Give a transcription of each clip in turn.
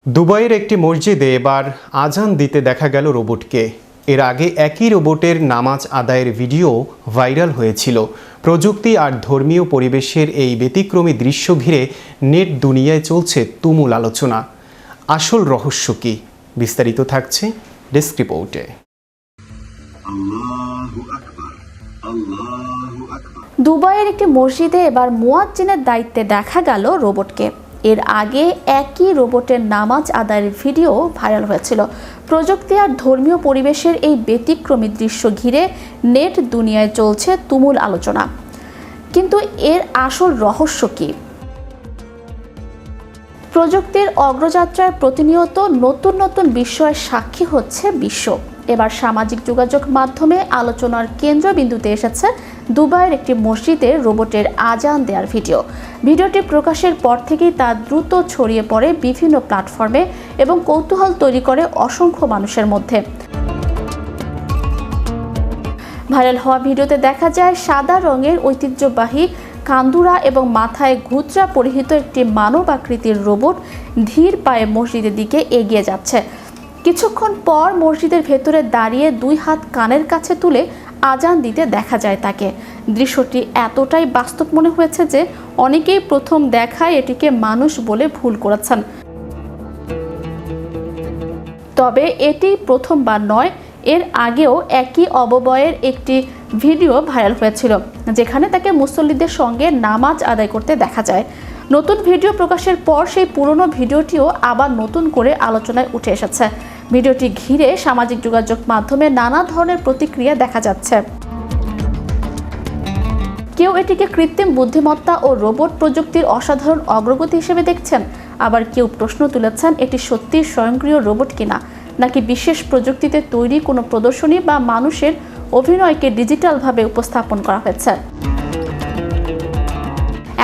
দুবাইয়ের একটি মসজিদে এবার আজান দিতে দেখা গেল রোবটকে। এর আগে একই রোবটের নামাজ আদায়ের ভিডিও ভাইরাল হয়েছিল। প্রযুক্তি আর ধর্মীয় পরিবেশের এই ব্যতিক্রমী দৃশ্য ঘিরে নেট দুনিয়ায় চলছে তুমুল আলোচনা। আসল রহস্য কি? বিস্তারিত থাকছে ডেস্ক রিপোর্টে। দুবাইয়ের একটি মসজিদে এবার মুয়াজ্জিনের দায়িত্বে দেখা গেল রোবটকে। এর আগে একই রোবটের নামাজ আদায়ের ভিডিও ভাইরাল হয়েছিল। প্রযুক্তি আর ধর্মীয় পরিবেশের এই ব্যতিক্রমী দৃশ্য ঘিরে নেট দুনিয়ায় চলছে তুমুল আলোচনা। কিন্তু এর আসল রহস্য কি? প্রযুক্তির অগ্রযাত্রায় প্রতিনিয়ত নতুন নতুন বিস্ময়ের সাক্ষী হচ্ছে বিশ্ব। এবার সামাজিক যোগাযোগ মাধ্যমে আলোচনার কেন্দ্রবিন্দুতে এসেছে দুবাইয়ের একটি মসজিদে রোবটের আজান দেওয়ার ভিডিওটি প্রকাশের পর থেকেই তা দ্রুত ছড়িয়ে পড়ে বিভিন্ন প্ল্যাটফর্মে এবং কৌতূহল তৈরি করে অসংখ্য মানুষের মধ্যে। ভাইরাল হওয়া ভিডিওতে দেখা যায় সাদা রঙের ঐতিহ্যবাহী কান্দুরা এবং মাথায় ঘুচরা পরিহিত একটি মানব আকৃতির রোবট ধীর পায়ে মসজিদের দিকে এগিয়ে যাচ্ছে। কিছুক্ষণ পর মসজিদের ভেতরে দাঁড়িয়ে দুই হাত কানের কাছে তুলে আজান দিতে দেখা যায় তাকে। দৃশ্যটি এতটাই বাস্তব মনে হয়েছে যে অনেকেই প্রথম দেখায় এটিকে মানুষ বলে ভুল করেছেন। তবে এটি প্রথমবার নয়, এর আগেও একই অববয়ের একটি ভিডিও ভাইরাল হয়েছিল যেখানে তাকে মুসল্লিদের সঙ্গে নামাজ আদায় করতে দেখা যায়। নতুন ভিডিও প্রকাশের পর সেই পুরনো ভিডিওটিও আবার নতুন করে আলোচনায় উঠে এসেছে। ভিডিওটি ঘিরে সামাজিক যোগাযোগ মাধ্যমে নানা ধরনের প্রতিক্রিয়া দেখা যাচ্ছে। কেউ এটিকে কৃত্রিম বুদ্ধিমত্তা ও রোবট প্রযুক্তির অসাধারণ অগ্রগতি হিসেবে দেখছেন, আবার কেউ প্রশ্ন তুলেছেন এটি সত্যি স্বয়ংক্রিয় রোবট কিনা, নাকি বিশেষ প্রযুক্তিতে তৈরি কোনো প্রদর্শনী বা মানুষের অভিনয়কে ডিজিটালভাবে উপস্থাপন করা হয়েছে।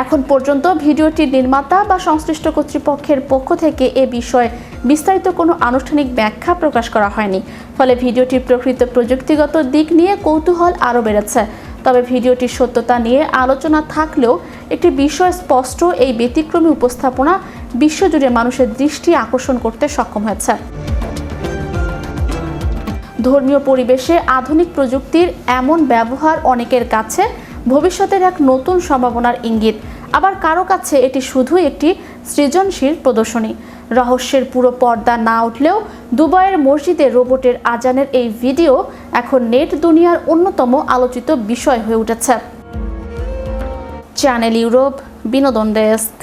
এখন পর্যন্ত ভিডিওটির নির্মাতা বা সংশ্লিষ্ট কর্তৃপক্ষের পক্ষ থেকে এ বিষয়ে বিস্তারিত কোনো আনুষ্ঠানিক ব্যাখ্যা প্রকাশ করা হয়নি। ফলে ভিডিওটির প্রকৃত প্রযুক্তিগত দিক নিয়ে কৌতূহল আরও বেড়েছে। তবে ভিডিওটির সত্যতা নিয়ে আলোচনা থাকলেও একটি বিষয় স্পষ্ট, এই ব্যতিক্রমী উপস্থাপনা বিশ্বজুড়ে মানুষের দৃষ্টি আকর্ষণ করতে সক্ষম হয়েছে। ধর্মীয় পরিবেশে আধুনিক প্রযুক্তির এমন ব্যবহার অনেকের কাছে ভবিষ্যতের এক নতুন সম্ভাবনার ইঙ্গিত, আবার কারো কাছে এটি শুধুই একটি সৃজনশীল প্রদর্শনী। রহস্যের পুরো পর্দা না উঠলেও দুবাইয়ের মসজিদে রোবটের আজানের এই ভিডিও এখন নেট দুনিয়ার অন্যতম আলোচিত বিষয় হয়ে উঠেছে। চ্যানেল ইউরোপ, বিনোদন ডেস্ক।